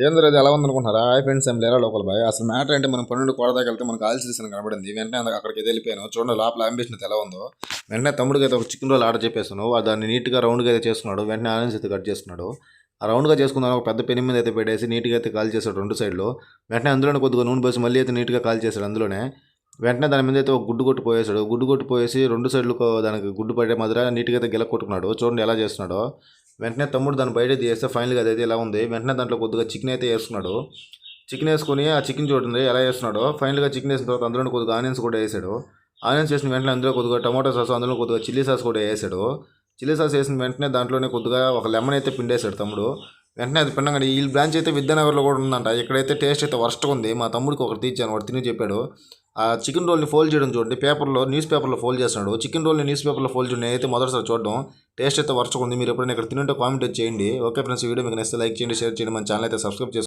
ఏంద్ర అది ఎలా ఉందనుకుంటున్నారా? హాయ్ ఫ్రెండ్స్, ఏం లేరా లోకల్ బాయ్. అసలు మ్యాటర్ అంటే మనం పన్నెండు కోడ దాకా వెళ్తే మనకు ఆల్సీసన్ కనబడింది. వెంటనే అక్కడికి వెళ్ళిపోయాను. చూడండి లోపల అంబిషన్ ఎలా ఉందో. వెంటనే తమ్ముడికి అయితే ఒక చికెన్ రోల్ ఆర్డర్ చెప్పేసాను. వాడు దాన్ని నీట్గా రౌండ్గా అయితే చేసుకున్నాడు. వెంటనే ఆనియన్స్ అయితే కట్ చేసుకున్నాడు. ఆ రౌండ్గా చేసుకున్నాను. ఒక పెద్ద పెని మీద అయితే పెట్టేసి నీట్గా అయితే కాల్ చేశాడు రెండు సైడ్లు. వెంటనే అందులోనే కొద్దిగా నూనె పోసి మళ్ళీ అయితే నీట్గా కాల్ చేశాడు అందులోనే. వెంటనే దాని మీద అయితే ఒక గుడ్డు కొట్టి పోయేసాడు. గుడ్డు కొట్టి పోయేసి రెండు సైడ్లు దానికి గుడ్డు పడే మాదిరి నీట్గా అయితే గిల కొట్టుకున్నాడు. చూడండి ఎలా చేస్తున్నాడో. వెంటనే తమ్ముడు దాన్ని బయట తీస్తే ఫైనల్గా అదైతే ఇలా ఉంది. వెంటనే దాంట్లో కొద్దిగా చికెన్ అయితే వేసుకున్నాడు. చికెన్ వేసుకొని ఆ చికెన్ చూడండి ఎలా వేస్తున్నాడో. ఫైనల్గా చికెన్ వేసిన తర్వాత అందులో కొద్దిగా ఆనియన్స్ కూడా వేసాడు. ఆనియన్స్ వేసిన వెంటనే అందులో కొద్దిగా టమాటో సాస్, అందులో కొద్దిగా చిల్లీ సాస్ కూడా వేసాడు. చిల్లీ సాస్ వేసిన వెంటనే దాంట్లోనే కొద్దిగా ఒక లెమన్ అయితే పిండేశాడు తమ్ముడు. వెంటనే అది పిండగానే ఈ బ్రాంచ్ అయితే విద్యానగర్లో కూడా ఉందంట. ఇక్కడైతే టేస్ట్ అయితే వర్స్ట్గా ఉంది. మా తమ్ముడికి ఒకటి తీర్చాను, వాడు తిని చెప్పాడు. ఆ చికెన్ రోల్ని ఫోల్డ్ చేయడం చూడండి, న్యూస్ పేపర్లో ఫోల్డ్ చేస్తున్నాడు. చికెన్ రోల్ని న్యూస్ పేపర్లో ఫోల్డ్ చేయడం అయితే మొదటిసారి చూడడం. టేస్ట్ అయితే వర్స్ట్గా ఉంది. మీరు ఎప్పుడైనా ఇక్కడ తినంటే కామెంట్ చేయండి. ఓకే ఫ్రెండ్స్, ఈ వీడియో మీకు నచ్చితే లైక్ చేయండి, షేర్ చేయండి. మన ఛానల్ అయితే సబ్స్క్రైబ్ చేసుకోండి.